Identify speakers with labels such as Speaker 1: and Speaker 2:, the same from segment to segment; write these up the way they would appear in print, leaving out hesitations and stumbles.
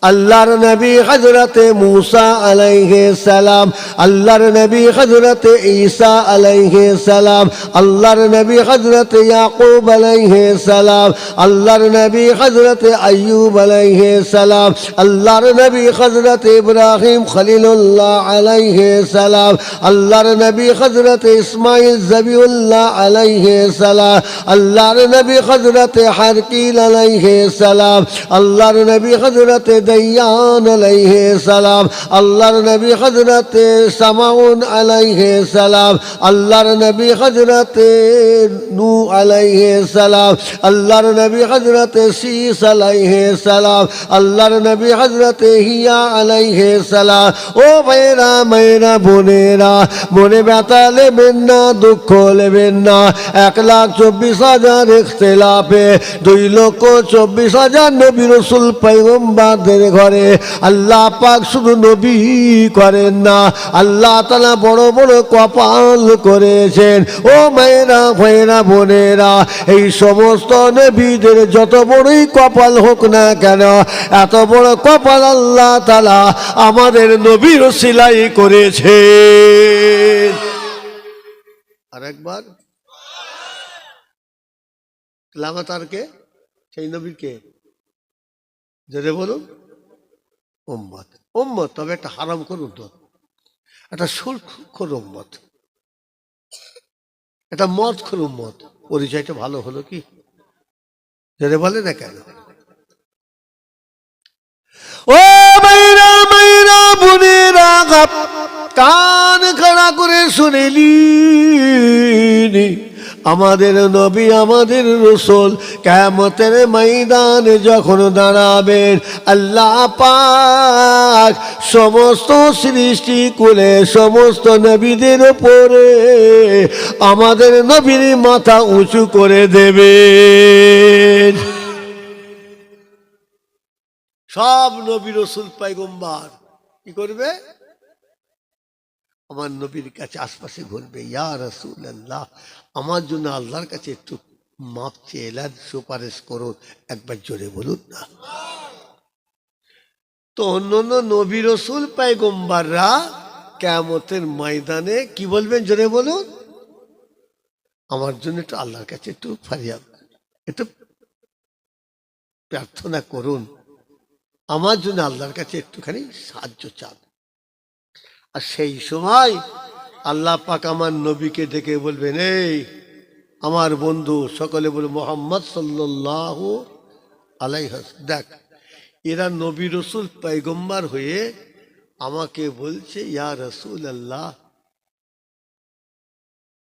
Speaker 1: আল্লাহর নবী হযরতে মূসা আলাইহিস সালাম, আল্লাহর নবী হযরতে ঈসা আলাইহিস সালাম, আল্লাহর নবী হযরতে ইয়াকুব আলাইহিস সালাম, আল্লাহর নবী হযরতে আইয়ুব আলাইহিস সালাম, আল্লাহর নবী হযরতে ইব্রাহিম খলিলুল্লাহ আলাইহিস সালাম, আল্লাহর নবী হযরতে ইসমাঈল জবিউল্লাহ আলাইহিস সালাম, আল্লাহর নবী হযরতে হারকিল আলাইহিস সালাম, আল্লাহর নবী হযরতে দয়ান আলাইহিস সালাম, আল্লাহর নবী হযরতে সামাউন আলাইহিস সালাম, আল্লাহর নবী হযরতে নূহ আলাইহিস সালাম, আল্লাহর নবী হযরতে শীস আলাইহিস সালাম, আল্লাহর নবী হযরতে হিয়া আলাইহিস সালাম। ও ভাইরা মায়েরা বোনেরা, মনে ব্যথা নেবেন না, দুঃখ নেবেন না। 1,24,000 ইখতিলাফে 2,24,000 নবী রাসূল পয়গম্বরদের ঘরে আল্লাহ পাক শুধু নবী করেন না, আল্লাহ তাআলা বড় বড় কপাল করেছেন। ও মায়েরা ভাইরা বোনেরা, এই সমস্ত নবীদের যত বড়ই কপাল হোক না কেন, এত বড় কপাল আল্লাহ তাআলা আমাদের নবীর ওসিলাই করেছেন। আরেকবার লাগাতারকে সেই নবীকে যদি বলুন উম্মত, উম্মত, তবে একটা হারাম করুন তো, একটা সুরখোর উম্মত, একটা মদ খোর উম্মত। পরিচয়টা ভালো হলো কি? যদি বলে না কেন? ও মাইরা মাইরা বোনেরা, কান খাড়া করে শুনেলি, আমাদের নবী আমাদের রাসূল কিয়ামতের ময়দানে যখন দাঁড়াবেন, আল্লাহ পাক সমস্ত সৃষ্টি করে সমস্ত নবীদের উপরে আমাদের নবীর মাথা উঁচু করে দেবেন। সব নবী রাসূল পয়গম্বর কি করবে? আমার নবীর কাছে আশপাশে ঘুরবে, ইয়া রাসূলুল্লাহ, আমার জন্য আল্লাহর কাছে একটু মাপ চেয়ে এলেন, সুপারিশ করুন। একবার জোরে বলুন না। তো অন্যান্য নবী রাসূল পয়গম্বররা কিয়ামতের ময়দানে কি বলবেন? জোরে বলুন। আমার জন্য একটু আল্লাহর কাছে একটু ফরিয়াদ, একটু প্রার্থনা করুন, আমার জন্য আল্লাহর কাছে একটুখানি সাহায্য চান। আর সেই সময় আল্লাহ পাক আমার নবীকে ডেকে বলবেন, এই আমার বন্ধু, সকলে বলে মুহাম্মদ সাল্লাল্লাহু আলাইহি ওয়াসাল্লাম, দেখ এরা নবী রাসূল পয়গম্বর হয়ে আমাকে বলছে, ইয়া রাসূলুল্লাহ,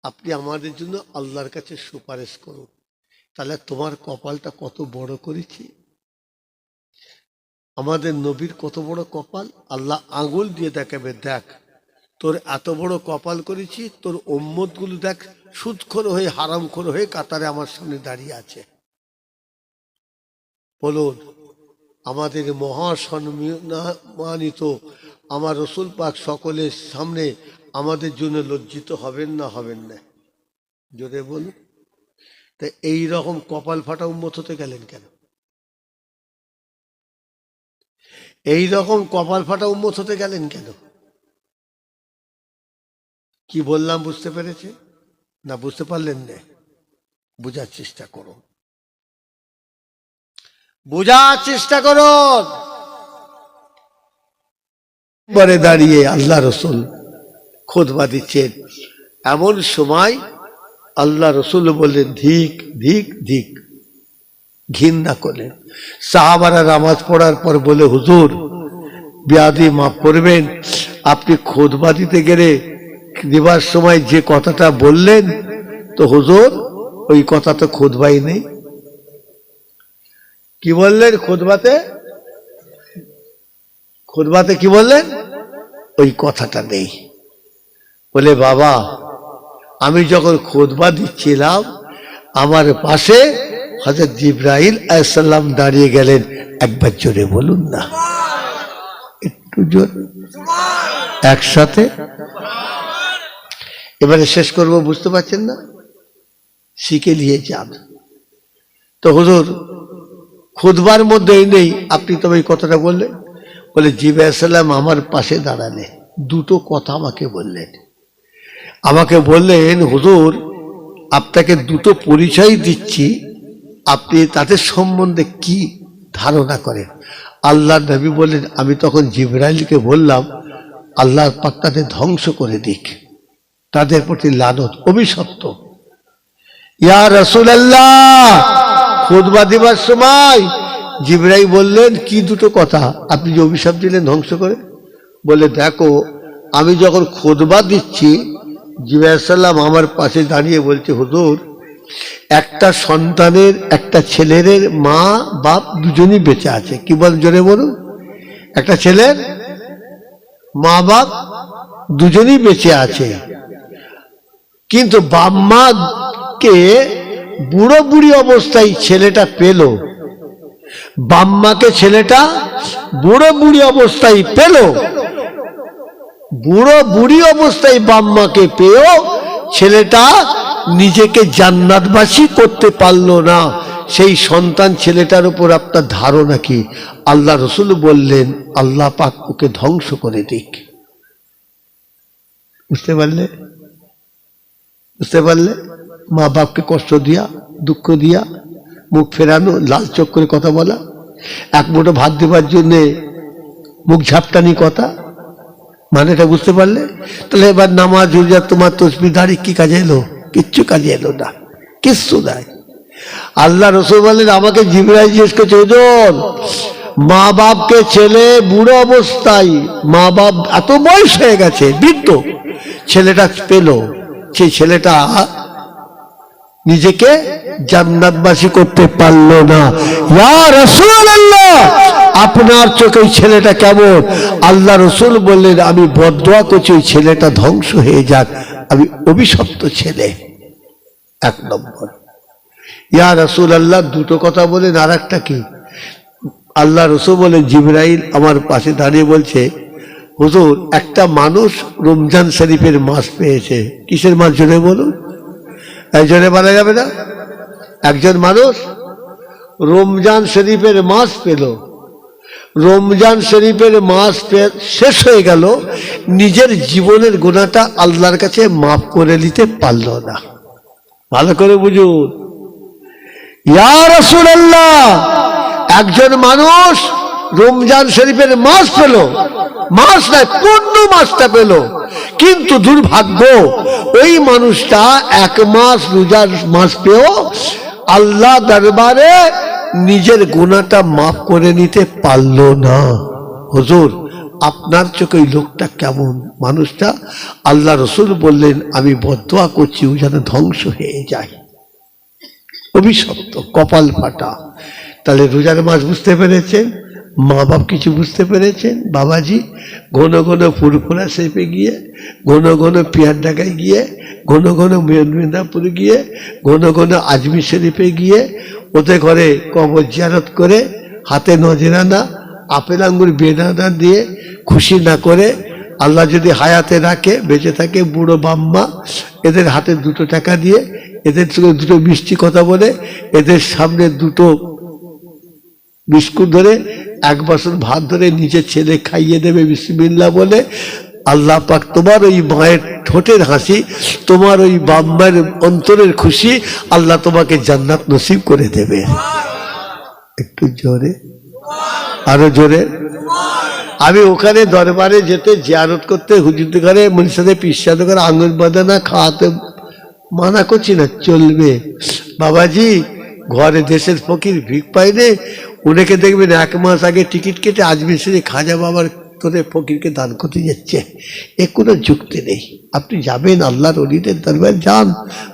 Speaker 1: আপনি আমাদের জন্য আল্লাহর কাছে সুপারিশ করুন। তাহলে তোমার কপালটা কত বড় করেছি। আমাদের নবীর কত বড় কপাল, আল্লাহ আঙ্গুল দিয়ে দেখাবে, দেখ তোর এত বড় কপাল করেছি, তোর উম্মতগুলো দেখ সুদখোর হয়ে হারামখোর হয়ে কাতারে আমার সামনে দাঁড়িয়ে আছে। বলুন, আমাদের মহাসম্মানিত আমার রাসূল পাক সকলের সামনে আমাদের জন্য লজ্জিত হবেন না, হবেন না? জোরে বলুন। তা এই রকম কপাল ফাটা উম্মত হতে গেলেন কেন? এই রকম কপাল ফাটা উম্মত হতে গেলেন কেন? কি বললাম বুঝতে পেরেছে না? বুঝতে পারলেন না? বোঝার চেষ্টা করুন, বোঝার চেষ্টা করুন। পরে দাঁড়িয়ে আল্লাহ রাসূল খুতবা দিচ্ছেন, এমন সময় আল্লাহ রাসূল বললেন, ধিক ধিক ধিক, ঘৃণা করলেন। সাহাবারা নামাজ পড়ার পর বলে, হুজুর বিয়াদি মাফ করবেন, আপনি খুতবা দিতে গেলে দিবার সময় যে কথাটা বললেন, তো হুজুর ওই কথা তো খুতবাই নেই। কি বললেন খুতবাতে? খুতবাতে কি বললেন? ওই কথাটা নেই। বলে, বাবা আমি যখন খুতবা দিচ্ছিলাম আমার পাশে হযরত জিবরাইল আলাইহিস সালাম দাঁড়িয়ে গেলেন। একবার জোরে বলুন না, একটু জোরে, একসাথে। এবারে শেষ করব, বুঝতে পারছেন না? শিখে নিয়ে যান। তো হুজুর খুতবার মধ্যেই নেই, আপনি তবে এই কথাটা বললেন। বলে জিবরাইল সালাম আমার পাশে দাঁড়ালেন, দুটো কথা আমাকে বললেন। আমাকে বললেন, হুজুর আপনাকে দুটো পরিচয় দিচ্ছি, আপনি তাদের সম্বন্ধে কি ধারণা করেন। আল্লাহ নবী বললেন, আমি তখন জিবরাইলকে বললাম, আল্লাহ পাক তাদের ধ্বংস করে দিক, তাদের প্রতি লানত অভিশপ্ত। ইয়া রাসূলুল্লাহ, খুতবা দিবার সময় জিবরাইল বললেন, কি দুটো কথা আপনি যে অভিশাপ দিলেন ধ্বংস করে। বলে দেখো, আমি যখন খুতবা দিচ্ছি জিবরাইল সাল্লাম আমার পাশে দাঁড়িয়ে বলছে, হুজুর একটা সন্তানের, একটা ছেলের মা বাপ দুজনই বেঁচে আছে। কি বল, জোরে বলুন। একটা ছেলের মা বাপ দুজনই বেঁচে আছে, কিন্তু বাপ মাকে বুড়ো বুড়ি অবস্থায় ছেলেটা পেল, বাপ মাকে ছেলেটা বুড়ো বুড়ি অবস্থায় পেল, বুড়ো বুড়ি অবস্থায় বাপ মাকে পেয়েও ছেলেটা নিজেকে জান্নাতবাসী করতে পারল না। সেই সন্তান ছেলেটার উপর আপনার ধারণা কি? আল্লাহ রসুল বললেন, আল্লাহ পাক ওকে ধ্বংস করে দিক। বুঝতে পারলে? বুঝতে পারলে? মা বাপকে কষ্ট দিয়া, দুঃখ দিয়া, মুখ ফেরানো, লাল চোখ করে কথা বলা, এক মুঠো ভাত দেবার জন্যে মুখ ঝাপটানি কথা, মানে এটা বুঝতে পারলে? তাহলে এবার নামাজ রোজা তোমার তসবিহ দাড়ি কি কাজে এলো? কিচ্ছু কাজে এলো না, কিচ্ছু নাই। আল্লাহ রসুল বললেন, আমাকে জিবরাইল জিজ্ঞেস করছে, হুজুর মা বাপকে ছেলে বুড়ো অবস্থায়, মা বাপ এত বয়স হয়ে গেছে, বৃদ্ধ, ছেলেটা পেল, সেই ছেলেটা নিজেকে জান্নাতবাসী করতে পারল না। ইয়া রাসূলুল্লাহ, আপনার চোখে ছেলেটা কেমন? আল্লাহ রসুল বললেন, আমি বদদোয়া করছি ওই ছেলেটা ধ্বংস হয়ে যাক, আমি অভিশপ্ত ছেলে। এক নম্বর। ইয়া রাসূলুল্লাহ, দুটো কথা বলেন, আর একটা কি? আল্লাহ রসুল বলে, জিবরাইল আমার পাশে দাঁড়িয়ে বলছে, হুজুর একটা মানুষ রমজান শরীফের মাস পেয়েছে। কিসের মাস জন্য বলুন? একজনে বলা যাবে না? একজন মানুষ রমজান শরীফের মাস পেল, রমজান শরীফের মাস শেষ হয়ে গেল, নিজের জীবনের গুনাহটা আল্লাহর কাছে মাফ করে নিতে পারল না। ভালো করে বুঝুন। ইয়া রাসূলুল্লাহ, একজন মানুষ রমজান শরীফের মাস পেল, মাস নয় পূর্ণ মাসটা পেল, কিন্তু দুর্ভাগ্য ওই মানুষটা এক মাস রোজার মাস পেয়েও আল্লাহ দরবারে নিজের গুনাহটা মাফ করে নিতে পারল না। হুজুর আপনার চোখে ওই লোকটা কেমন? মানুষটা, আল্লাহ রসুল বললেন, আমি বদদোয়া করছি ও যেন ধ্বংস হয়ে যায়, অভিশপ্ত, কপাল ফাটা। তাহলে রোজার মাস বুঝতে পেরেছেন? মা বাপ কিছু বুঝতে পেরেছেন? বাবাজি ঘন ঘন ফুরফুরা শেপে গিয়ে, ঘন ঘন পিয়ার ঢাকায় গিয়ে, ঘন ঘন মেদিনীপুরে গিয়ে, ঘন ঘন আজমির শরীফে গিয়ে, ওদের ঘরে কবর জিয়ারত করে, হাতে নজরানা আপেল আঙ্গুর বেদানা দিয়ে খুশি না করে, আল্লাহ যদি হায়াতে রাখে, বেঁচে থাকে, বুড়ো বাম্মা এদের হাতে 2 টাকা দিয়ে, এদের সঙ্গে 2 মিষ্টি কথা বলে, এদের সামনে 2 বিস্কুট ধরে, 1 বাসন ভাত ধরে নিজের ছেলে খাইয়ে দেবে বিসমিল্লাহ বলে, আল্লাহ পাক তোমার ওই মায়ের ঠোঁটের হাসি, তোমার ওই বাম্মার অন্তরের খুশি, আল্লাহ তোমাকে জান্নাত নসিব করে দেবে। একটু জোরে, আরো জোরে। আমি ওখানে দরবারে যেতে, জিয়ারত করতে, হুজুরদের ঘরে, মনীষাদের পিসাদের ঘরে আঙ্গুর বাদানা খাওয়াতে মানা করছি না, চলবে। বাবাজি ঘরে দেশের ফকির ভিক পাইনে, উনাকে দেখবেন 1 মাস আগে টিকিট কেটে আজমির শরীফ খাজা বাবার তোরে ফকিরকে দান করতে যাচ্ছে। এ কোনো যুক্তি নেই। আপনি যাবেন আল্লাহর অলিদের দরবার যান,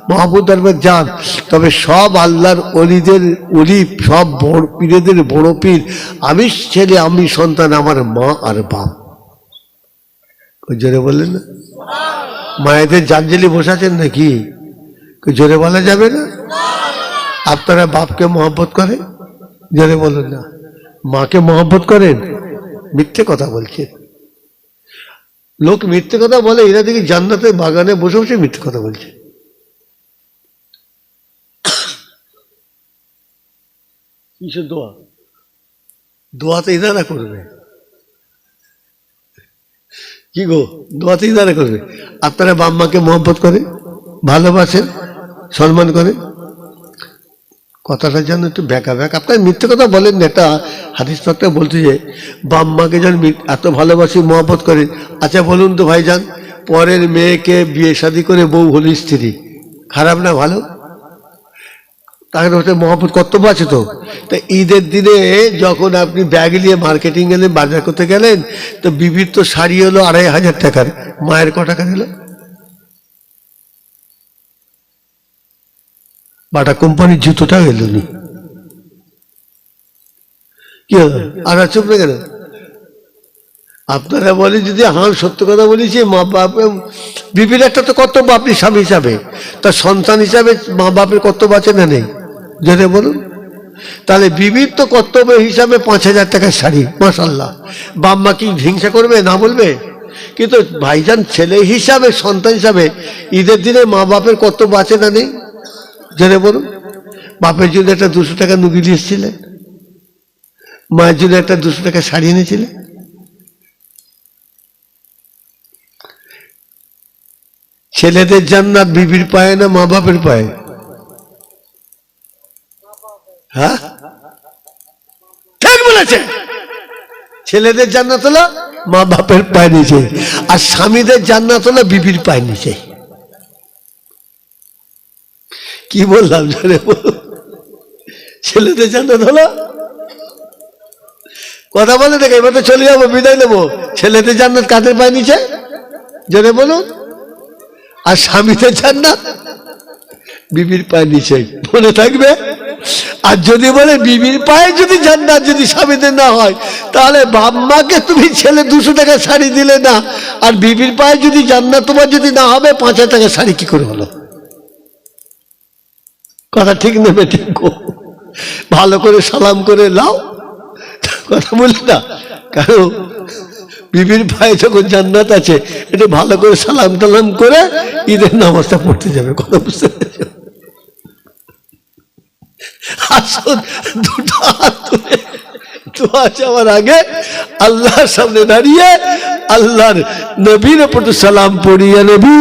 Speaker 1: মাহবুব দরবার যান, তবে সব আল্লাহর অলিদের অলি, সব বড় পীরেদের বড় পীর, আমি ছেলে, আমি সন্তান, আমার মা আর বাপ। জোরে বললেন না? মায়েদের জাঞ্জলি বসাছেন নাকি? জোরে বলা যাবে না? আপনারা বাপকে মহব্বত করেন? জোরে বলেন না। মাকে মহব্বত করেন? মিথ্যে কথা বলছেন। লোক মিথ্যে কথা বলে, এরা দেখি জান্নাতের বাগানে বসে বসে মিথ্যে কথা বলছে। কিসের দোয়া? দোয়াতে ইনারা করবে, কি গো, দোয়াতে ইনারা করবে। আপনারা বাম্মাকে মহব্বত করে, ভালোবাসেন, সম্মান করে, কথাটা যেন একটু ব্যাকা ব্যাক। আপনার মিথ্যে কথা বলেন না, এটা হাদিস পাকটা বলতে যে বাম্মাকে যেন এত ভালোবাসি, মহব্বত করেন। আচ্ছা বলুন তো ভাইজান, পরের মেয়েকে বিয়ে শাদী করে বউ হল স্ত্রী, খারাপ না ভালো? তাহলে ওটা মহব্বত কর্তব্য আছে তো। তা ঈদের দিনে যখন আপনি ব্যাগ নিয়ে মার্কেটিং গেলেন, বাজার করতে গেলেন, তো বিবির তো শাড়ি হলো 2500 টাকার, মায়ের ক টাকা দিল? বাটা কোম্পানির জুতোটাও এলো নি, কি হলো? আর চুপ না কেন? আপনারা বলেন যদি সত্য কথা বলেছি, মা বাপ বিবির একটা তো কর্তব্য, আপনি স্বামী হিসাবে, তার সন্তান হিসাবে মা বাপের কর্তব্য আছে না নেই? যদি বলুন, তাহলে বিবির তো কর্তব্য হিসাবে 5000 টাকার শাড়ি, মাশাআল্লাহ, বাম্মা কি হিংসা করবে, না বলবে? কিন্তু ভাইজান ছেলে হিসাবে, সন্তান হিসাবে ঈদের দিনে মা বাপের কর্তব্য আছে না নেই? যদি বলুন, বাপের জন্য একটা 200 টাকা নুগি দিয়ে এসেছিলেন, মায়ের জন্য একটা 200 টাকা শাড়ি এনেছিলেন। ছেলেদের জান্নাত বিবির পায়ে না মা বাপের পায়ে? হ্যাঁ ঠিক বলেছে, ছেলেদের জান্নাত হলো মা বাপের পায়ে নিচে, আর স্বামীদের জান্নাত হলো বিবির পায়ে নিচে। কি বললাম? ছেলেদের জান্নাত হলো, কথা বলে দেখে, এবার তো চলে যাবো, বিদায় নেবো। ছেলেদের জান্নাত কাদের পায়ে নিচে? জেনে বলুন। আর স্বামীদের জান্নাত বিবির পায়ে নিচে, মনে থাকবে। আর যদি বলে বিবির পায়ে যদি জান্নাত যদি স্বামীদের না হয়, তাহলে বাম্মাকে তুমি ছেলে 200 টাকা শাড়ি দিলে না, আর বিবির পায়ে যদি জান্নাত তোমার যদি না হবে, 5000 টাকা শাড়ি কি করে হলো? কথা ঠিক নেবে, ঠিক ভালো করে সালাম করে লাও, কথা বলি না, কারণ বিবির পায়ে যখন জান্নাত আছে, এটা ভালো করে সালাম টালাম করে ঈদের নামাজটা পড়তে যাবে। কথা বুঝতে পেরেছো? আসুন দুটো হাত তুলে দোয়া চাওয়ার আগে আল্লাহর সামনে দাঁড়িয়ে আল্লাহর নবীর উপর সালাম পড়িয়ে নবী